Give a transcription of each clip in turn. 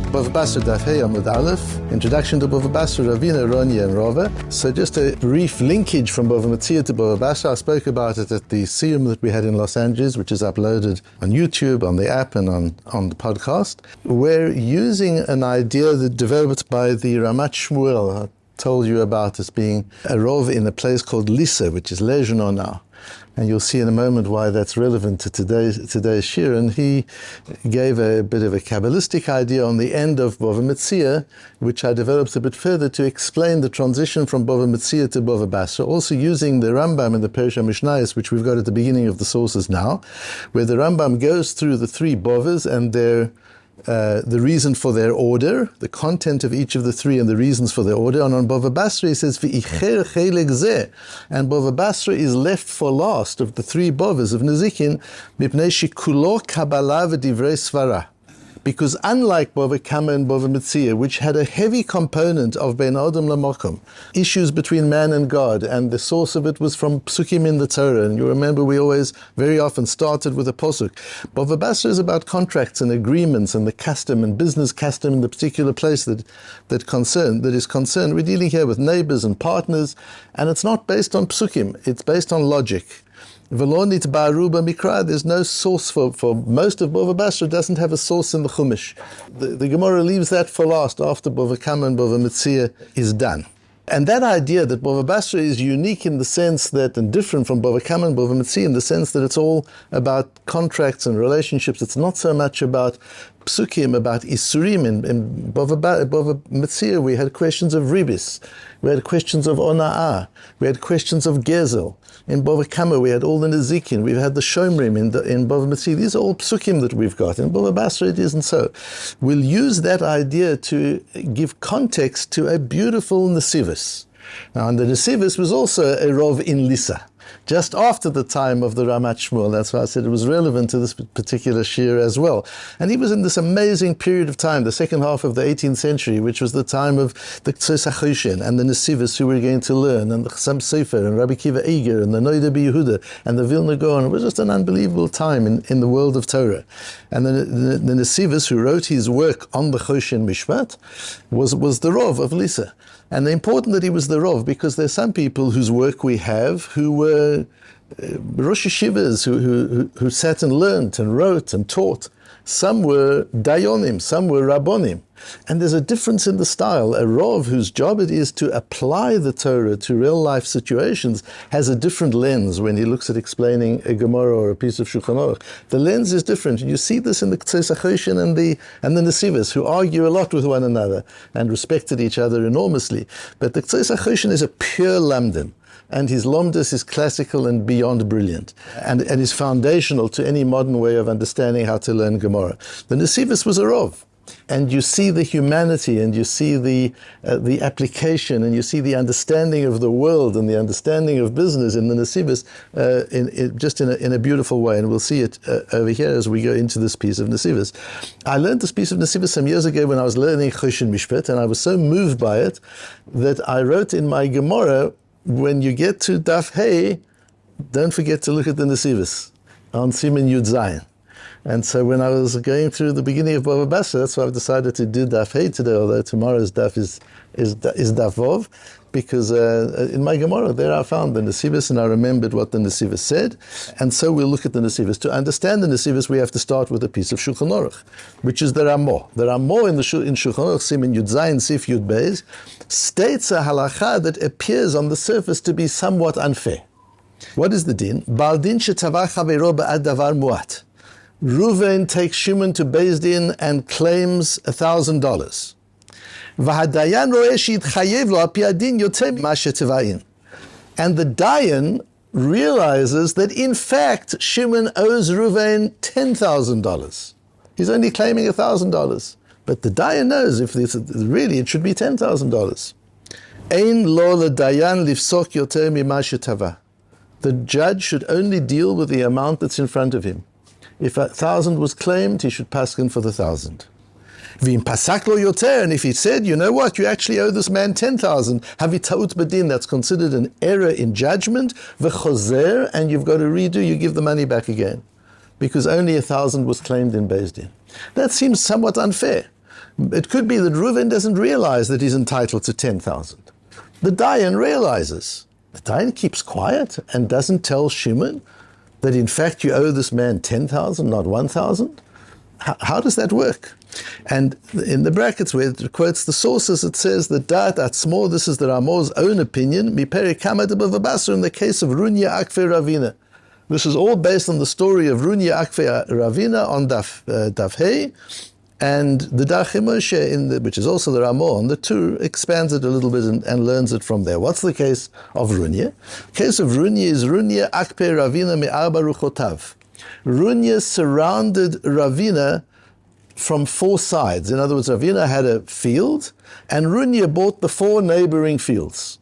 Bava Basra Daf Hey Amud Aleph, Introduction to Bava Basra, Ravina, Ronyיא, and Revah. So just a brief linkage from Bava Metzia to Bava Basra. I spoke about it at the Siyum that we had in Los Angeles, which is uploaded on YouTube, on the app, and on the podcast. We're using an idea that developed by the Ramat Shmuel, I told you about as being a rov in a place called Lisa, which is Lejno now. And you'll see in a moment why that's relevant to today's shir. And he gave a bit of a Kabbalistic idea on the end of Bava Metzia, which I developed a bit further to explain the transition from Bava Metzia to Bava Basra, also using the Rambam in the Perush HaMishnayos, which we've got at the beginning of the sources now, where the Rambam goes through the three Bavas and the reason for their order, the content of each of the three and the reasons for their order. And on Bava Basra he says, V'icher cheleg zeh, and Bava Basra is left for last of the three Bavas of Nezikin, mipnei shekulo kabbalah v'divrei svara. Because unlike Bava Kama and Bava Metzia, which had a heavy component of Ben Adam Lamokum, issues between man and God, and the source of it was from Psukim in the Torah, and you remember we always very often started with a Posuk. Bava Basra is about contracts and agreements and the custom and business custom in the particular place that is concerned. We're dealing here with neighbors and partners, and it's not based on Psukim, it's based on logic. There's no source for most of Bava Basra, doesn't have a source in the Chumash. The Gemara leaves that for last after Bava Kama and Bava Metzia is done. And that idea that Bava Basra is unique in the sense that, and different from Bava Kama and Bava Metzia in the sense that it's all about contracts and relationships, it's not so much about psukim, about isurim. In Bava Metzia we had questions of ribis, we had questions of ona'ah, we had questions of gezel. In Bava Kama we had all the nezikin, we've had the shomrim in Bava Metzia. These are all psukim that we've got. In Bava Basra it isn't so. We'll use that idea to give context to a beautiful nesivus. Now, and the nesivus was also a rov in Lisa, just after the time of the Ramat Shmuel. That's why I said it was relevant to this particular shir as well. And he was in this amazing period of time, the second half of the 18th century, which was the time of the Tzos HaChoshen and the Nesivos who were going to learn, and the Chassam Sofer and Rabbi Kiva Eiger and the Noida B'Yehuda and the Vilna Gaon. It was just an unbelievable time in the world of Torah. And the Nesivos who wrote his work on the Choshen Mishpat was the Rov of Lisa. And important that he was the Rov, because there's some people whose work we have who were Rosh Yeshivas, who sat and learnt and wrote and taught. Some were Dayonim, some were Rabbonim. And there's a difference in the style. A Rov whose job it is to apply the Torah to real life situations has a different lens when he looks at explaining a Gemara or a piece of Shulchan Aruch. The lens is different. You see this in the Tzos HaChoshen and the Nesivos, who argue a lot with one another and respected each other enormously. But the Tzos HaChoshen is a pure lamdim, and his lomdus is classical and beyond brilliant, and is foundational to any modern way of understanding how to learn Gemara. The Nesivos was a Rov. And you see the humanity, and you see the application, and you see the understanding of the world and the understanding of business in the Nesivos in a beautiful way. And we'll see it over here as we go into this piece of Nesivos. I learned this piece of Nesivos some years ago when I was learning Choshen Mishpat, and I was so moved by it that I wrote in my Gemara, when you get to Daf Hey, don't forget to look at the Nesivos on Siman Yud Zayin. And so when I was going through the beginning of Bava Basra, that's why I've decided to do Daf Hey today, although tomorrow's Daf is Daf Vov, because in my Gemara there I found the Nesivos and I remembered what the Nesivos said, and so we'll look at the Nesivos. To understand the Nesivos, we have to start with a piece of Shulchan Aruch, which is the Ramah. The Ramah in Shulchan Aruch, Siman Yud Zayin, Sif Yud Beis, states a halacha that appears on the surface to be somewhat unfair. What is the din? Bal din shetavach havero ba'ad davar muat. Reuven takes Shimon to Beis Din and claims $1,000. And the Dayan realizes that in fact Shimon owes Reuven $10,000. He's only claiming $1,000. But the Dayan knows if this really it should be $10,000. Ein lo ledayan lifsok yoter mima shetava. The judge should only deal with the amount that's in front of him. If 1,000 was claimed, he should paskin for the 1,000. V'im pasak lo yoter, and if he said, you know what, you actually owe this man 10,000, havi ta'ut bedin, that's considered an error in judgment, v'chozer, and you've got to redo, you give the money back again, because only 1,000 was claimed in Beis Din. That seems somewhat unfair. It could be that Reuven doesn't realize that he's entitled to 10,000. The Dayan realizes. The Dayan keeps quiet and doesn't tell Shimon that in fact you owe this man 10,000, not 1,000. How does that work? And in the brackets where it quotes the sources, it says that Da'at Atzmo, this is the Ramor's own opinion, Miperi Kamad BAVA Basra, in the case of Ronyeh Akfe Ravina. This is all based on the story of Ronyeh Akfe Ravina on Daf Hey, and the Darchei Moshe, which is also the Ramor on the Tur, expands it a little bit and learns it from there. What's the case of Ronyeh? The case of Ronyeh is Ronyeh Akpe Ravina me'arba ruchotav. Ronyeh surrounded Ravina from 4 sides. In other words, Ravina had a field, and Ronyeh bought the 4 neighboring fields.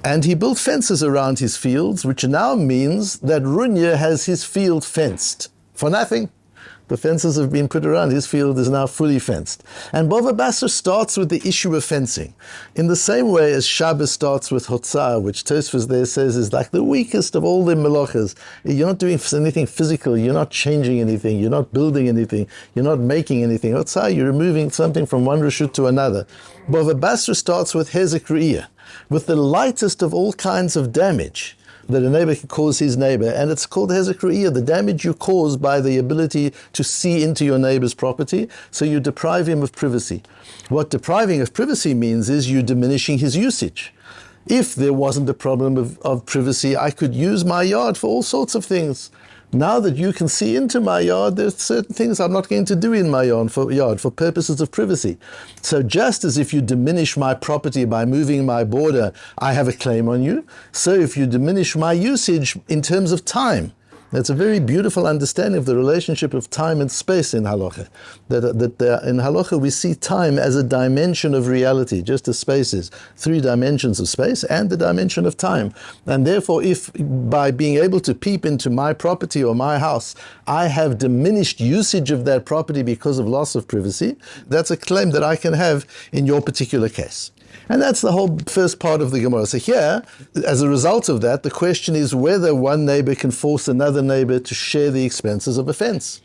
And he built fences around his fields, which now means that Ronyeh has his field fenced for nothing. The fences have been put around. His field is now fully fenced. And Bava Basra starts with the issue of fencing. In the same way as Shabbos starts with Hotzah, which Tosfos there says is like the weakest of all the melachas. You're not doing anything physical. You're not changing anything. You're not building anything. You're not making anything. Hotzah, you're removing something from one reshut to another. Bava Basra starts with Hezek Re'iyah, with the lightest of all kinds of damage that a neighbor can cause his neighbor, and it's called Hezek Re'iyah, the damage you cause by the ability to see into your neighbor's property, so you deprive him of privacy. What depriving of privacy means is you diminishing his usage. If there wasn't a problem of privacy, I could use my yard for all sorts of things. Now that you can see into my yard, there's certain things I'm not going to do in my yard for purposes of privacy. So just as if you diminish my property by moving my border, I have a claim on you, so if you diminish my usage in terms of time, that's a very beautiful understanding of the relationship of time and space in halacha. In halacha we see time as a dimension of reality, just as space is 3 dimensions of space and the dimension of time. And therefore, if by being able to peep into my property or my house, I have diminished usage of that property because of loss of privacy, that's a claim that I can have in your particular case. And that's the whole first part of the Gemara. So here, as a result of that, the question is whether one neighbor can force another neighbor to share the expenses of a fence.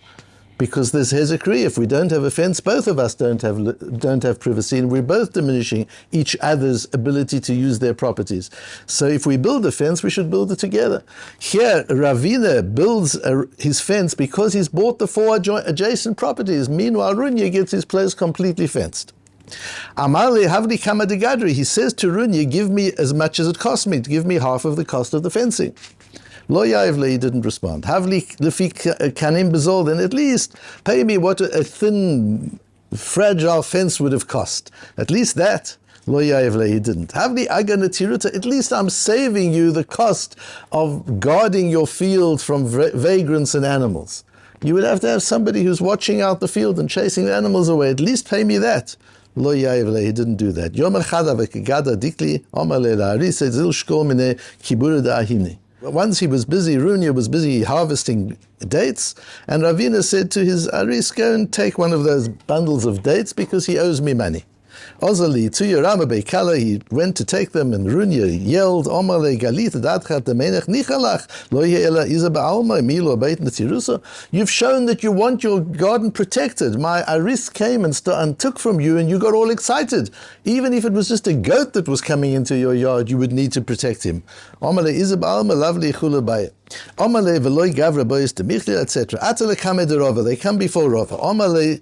Because there's Hezek Re'iyah. If we don't have a fence, both of us don't have privacy, and we're both diminishing each other's ability to use their properties. So if we build a fence, we should build it together. Here, Ravina builds his fence because he's bought the 4 adjacent properties. Meanwhile, Ronyeh gets his place completely fenced. Amale Havli Kama de Gadri, he says to Ronyeh, give me as much as it cost me, give me half of the cost of the fencing. Lo Yaivle, he didn't respond. Havli Lefi Kanim Bezol, then at least pay me what a thin, fragile fence would have cost. At least that. Lo Yaivle, he didn't. Havli Aga Netiruta, at least I'm saving you the cost of guarding your field from vagrants and animals. You would have to have somebody who's watching out the field and chasing the animals away. At least pay me that. Lo Yaivle, he didn't do that. Yomer Chada v'kegada dikli, Omar le'la'ari, said zil shkol minei kibura da'ahimni. Once he was busy, Ronyeh was busy harvesting dates, and Ravina said to his aris, go and take one of those bundles of dates because he owes me money. Ozali to Yerama Beikala, he went to take them, and Ronyeh yelled, Omale Galit Datchat Demenech Nichalach, Lo Yela Izaba Alma Milo Beit Netirusa. You've shown that you want your garden protected. My aris came and took from you, and you got all excited. Even if it was just a goat that was coming into your yard, you would need to protect him. Omale Izaba Alma Lovely Chula Bayit. Omale Veloy Gavra Boyes Demichli, etc. Atale Kame de Rova, they come before Rova. Omale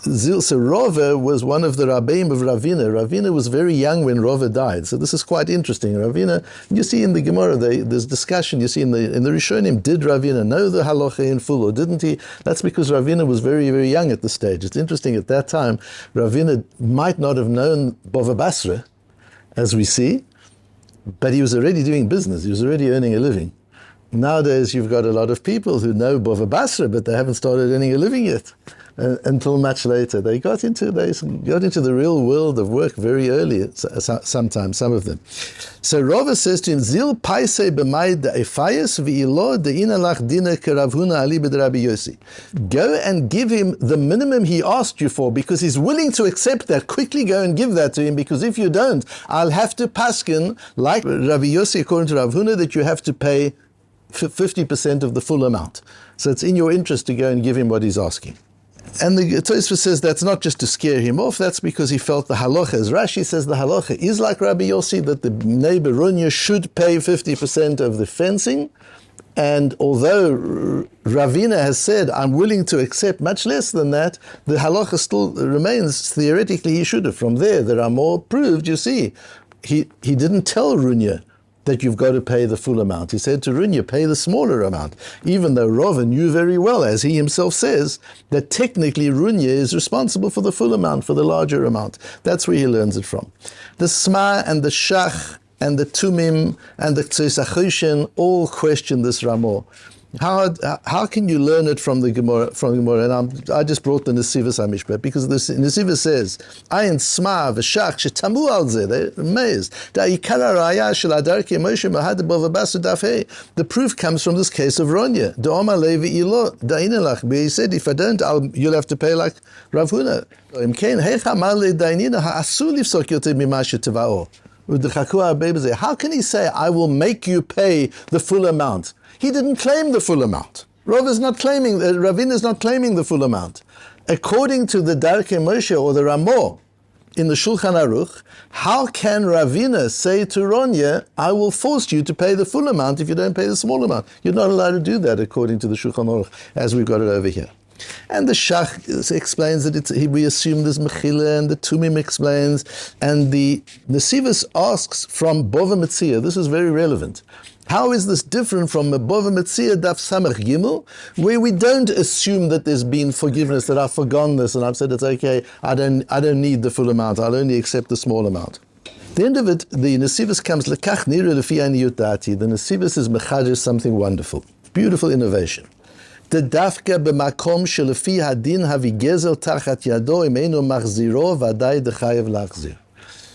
so Rova was one of the Rabbeim of Ravina. Ravina was very young when Rova died. So this is quite interesting. Ravina, you see in the Gemara, there's discussion. You see in the Rishonim, did Ravina know the halacha in full or didn't he? That's because Ravina was very, very young at the stage. It's interesting, at that time, Ravina might not have known Bava Basra, as we see, but he was already doing business. He was already earning a living. Nowadays, you've got a lot of people who know Bava Basra, but they haven't started earning a living yet. Until much later. They got into the real world of work very early, sometimes, some of them. So Rava says to him, Zil paise b'mayid da'efayas v'ilo de'inalach dina keravhuna ali b'd Rabbi Yossi. Go and give him the minimum he asked you for, because he's willing to accept that. Quickly go and give that to him, because if you don't, I'll have to paskin, like Rabbi Yossi according to Rav Huna, that you have to pay 50% of the full amount. So it's in your interest to go and give him what he's asking. And the Tosfos says that's not just to scare him off, that's because he felt the halacha, as Rashi says the halacha is like Rabbi Yossi, that the neighbor Ronyeh should pay 50% of the fencing. And although Ravina has said, I'm willing to accept much less than that, the halacha still remains, theoretically he should have. From there are more proved, you see. He didn't tell Ronyeh that you've got to pay the full amount. He said to Ronyeh, pay the smaller amount, even though Rava knew very well, as he himself says, that technically Ronyeh is responsible for the full amount, for the larger amount. That's where he learns it from. The Sma and the Shach and the Tumim and the Tzesachoshen all question this Ramah. How can you learn it from the Gemara? And I just brought the Nesivos HaMishpat because the Nesivos says, Ayin Sma v'Shach shetamu al zeh. They're amazed. Da'ikara raya shel adarki Moshe mahad BAVA Basra Daf Hey. The proof comes from this case of Ronyeh. Da'oma levi ilo da'inelach. He said, if I don't, you'll have to pay like Rav Huna. Imkein hecha mar le da'inina ha'asu lifsok yoter mima shetava'o. How can he say, I will make you pay the full amount? He didn't claim the full amount. Ravina is not claiming the full amount. According to the Darkei Moshe or the Ramah in the Shulchan Aruch, how can Ravina say to Ronyeh, I will force you to pay the full amount if you don't pay the small amount? You're not allowed to do that according to the Shulchan Aruch, as we've got it over here. And the Shach explains that we assume there's Mechila, and the Tumim explains, and the Nesivos asks from Bava Metzia, this is very relevant. How is this different from Bava Metzia Daf Samach Gimel, where we don't assume that there's been forgiveness, that I've forgotten this and I've said it's okay, I don't need the full amount, I'll only accept the small amount. At the end of it, the Nesivos comes Lekach Nira Lefi Aniyut Dati. The Nesivos is Mechadesh something wonderful, beautiful innovation. The dafka b'makom shelefi hadin havi gezel tachat yado imenu machziro v'adai dechayev lachzir.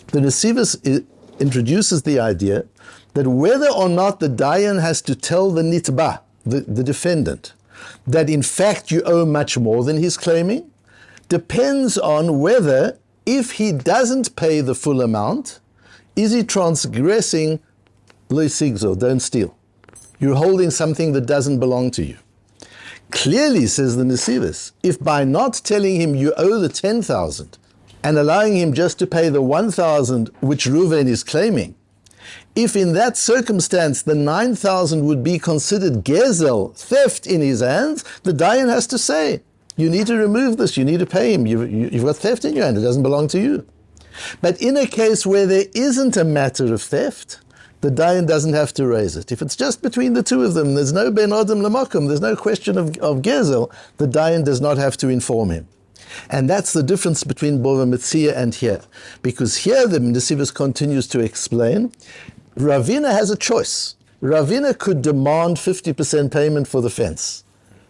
The Nesivos introduces the idea that whether or not the dayan has to tell the nitba, the defendant, that in fact you owe much more than he's claiming, depends on whether, if he doesn't pay the full amount, is he transgressing lo sigzo, don't steal. You're holding something that doesn't belong to you. Clearly, says the Nesivos, if by not telling him you owe the 10,000 and allowing him just to pay the 1,000 which Reuven is claiming, if in that circumstance the 9,000 would be considered gezel, theft in his hands, the dayan has to say, you need to remove this, you need to pay him, you've got theft in your hand, it doesn't belong to you. But in a case where there isn't a matter of theft, the dayan doesn't have to raise it. If it's just between the two of them, there's no ben adam lamakom, there's no question of gezel, the dayan does not have to inform him. And that's the difference between Bava Metzia and here. Because here the Nesivos continues to explain, Ravina has a choice. Ravina could demand 50% payment for the fence,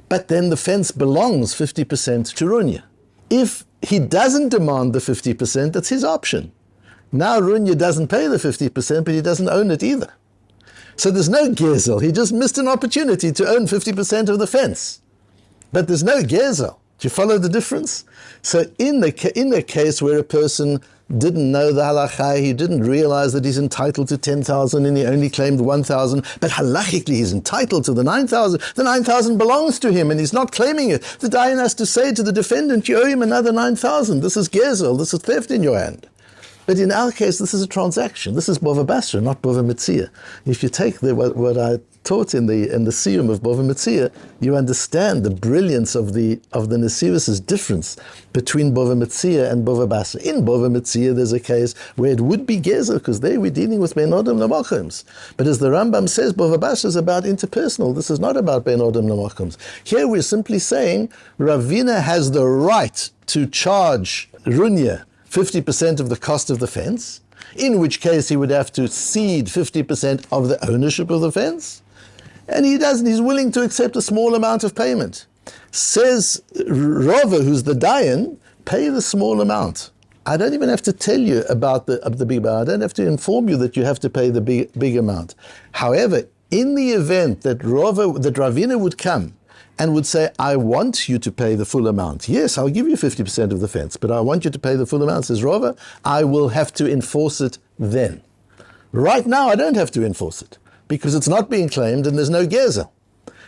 but then the fence belongs 50% to Ronyeh. If he doesn't demand the 50%, that's his option. Now Ronyeh doesn't pay the 50%, but he doesn't own it either. So there's no gezel. He just missed an opportunity to own 50% of the fence. But there's no gezel. Do you follow the difference? So in the case where a person didn't know the halacha, he didn't realize that he's entitled to 10,000 and he only claimed 1,000, but halachically he's entitled to the 9,000. The 9,000 belongs to him and he's not claiming it. The dayan has to say to the defendant, you owe him another 9,000. This is gezel, this is theft in your hand. But in our case, this is a transaction. This is Bava Basra, not Bava Metzia. If you take what I taught in the siyum of Bava Metzia, you understand the brilliance of the Nesivos' difference between Bava Metzia and Bava Basra. In Bava Metzia, there's a case where it would be gezer, because there we're dealing with ben odom lamachoms. But as the Rambam says, Bava Basra is about interpersonal. This is not about ben odom lamachoms. Here we're simply saying Ravina has the right to charge Ronyeh 50% of the cost of the fence, in which case he would have to cede 50% of the ownership of the fence. And he doesn't, he's willing to accept a small amount of payment. Says Rava, who's the dayan, pay the small amount. I don't even have to tell you about the big amount. I don't have to inform you that you have to pay the big amount. However, in the event that Ravina would come and would say, I want you to pay the full amount. Yes, I'll give you 50% of the fence, but I want you to pay the full amount, says Rava, I will have to enforce it then. Right now, I don't have to enforce it, because it's not being claimed and there's no gezer.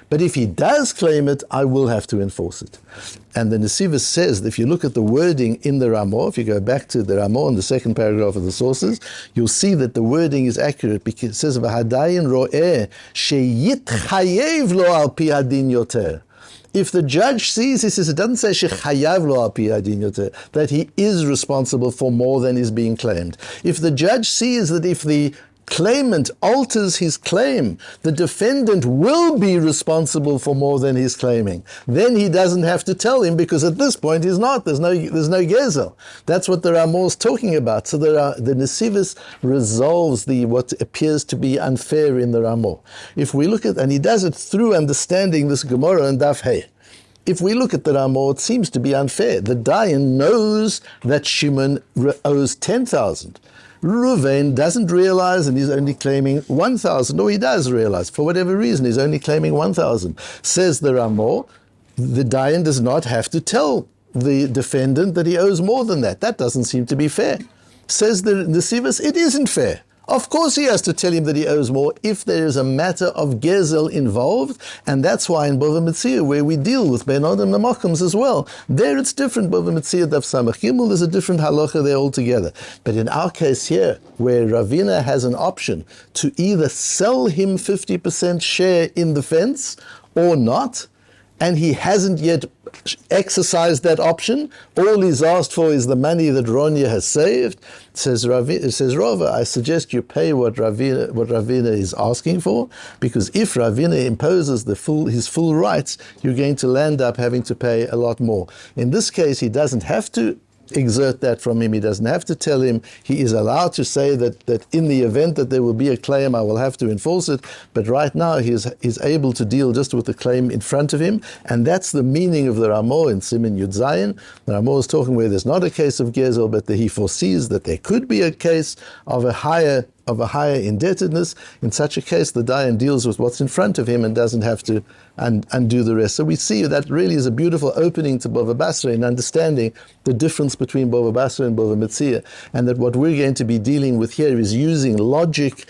But if he does claim it, I will have to enforce it. And the Nesivos says that if you look at the wording in the Ramah, if you go back to the Ramah in the second paragraph of the sources, you'll see that the wording is accurate because it says, "V'hadayin ro'eh sheyitchayev lo al pi hadin yoter." If the judge sees, he says, it doesn't say shechayav lo al pi hadin yoter, that he is responsible for more than is being claimed. If the judge sees that if the claimant alters his claim, the defendant will be responsible for more than he's claiming, then he doesn't have to tell him, because at this point he's not. There's no gezel. That's what the Ramah is talking about. So the Nesivos resolves what appears to be unfair in the Ramah. If we look at, and he does it through understanding this Gemara and Daf Hey. If we look at the Ramah, it seems to be unfair. The Dayan knows that Shimon owes 10,000. Reuven doesn't realize, and he's only claiming 1,000, or he does realize, for whatever reason, he's only claiming 1,000. Says the Ramah, the Dayan does not have to tell the defendant that he owes more than that. That doesn't seem to be fair. Says the Nesivos, it isn't fair. Of course he has to tell him that he owes more if there is a matter of gezel involved, and that's why in Bava Metzia, where we deal with Ben Adam Namakams as well, there it's different. Bava Metzia Daf Samach Gimel, there's a different halacha there altogether. But in our case here, where Ravina has an option to either sell him 50% share in the fence or not, and he hasn't yet exercised that option, all he's asked for is the money that Ronyeh has saved. Says Rava, I suggest you pay what Ravina is asking for, because if Ravina imposes his full rights, you're going to land up having to pay a lot more. In this case, he doesn't have to exert that from him. He doesn't have to tell him. He is allowed to say that in the event that there will be a claim, I will have to enforce it. But right now, he's able to deal just with the claim in front of him. And that's the meaning of the Ramah in Siman Yud Zayin. The Ramah is talking where there's not a case of gezel, but that he foresees that there could be a case of a higher indebtedness. In such a case, the Dayan deals with what's in front of him and doesn't have to undo the rest. So we see that really is a beautiful opening to Bava Basra in understanding the difference between Bava Basra and Bava Metzia, and that what we're going to be dealing with here is using logic,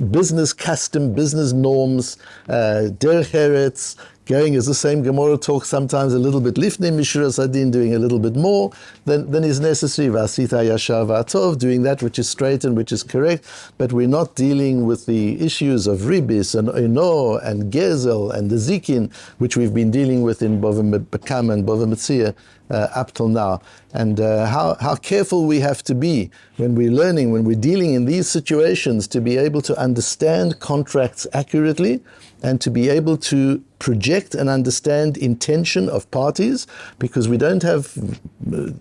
business custom, business norms, derech eretz, going as the same Gemara talks sometimes a little bit lifnei mishuras hadin, doing a little bit more than is necessary. V'asita yashar v'atov, doing that which is straight and which is correct. But we're not dealing with the issues of ribis and oino and gezel and the zikin, which we've been dealing with in Bava Bekam and Bava Metzia up till now. And how careful we have to be when we're dealing in these situations, to be able to understand contracts accurately and to be able to project and understand intention of parties, because we don't have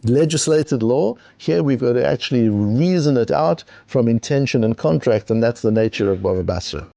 legislated law. Here we've got to actually reason it out from intention and contract, and that's the nature of Bava Basra.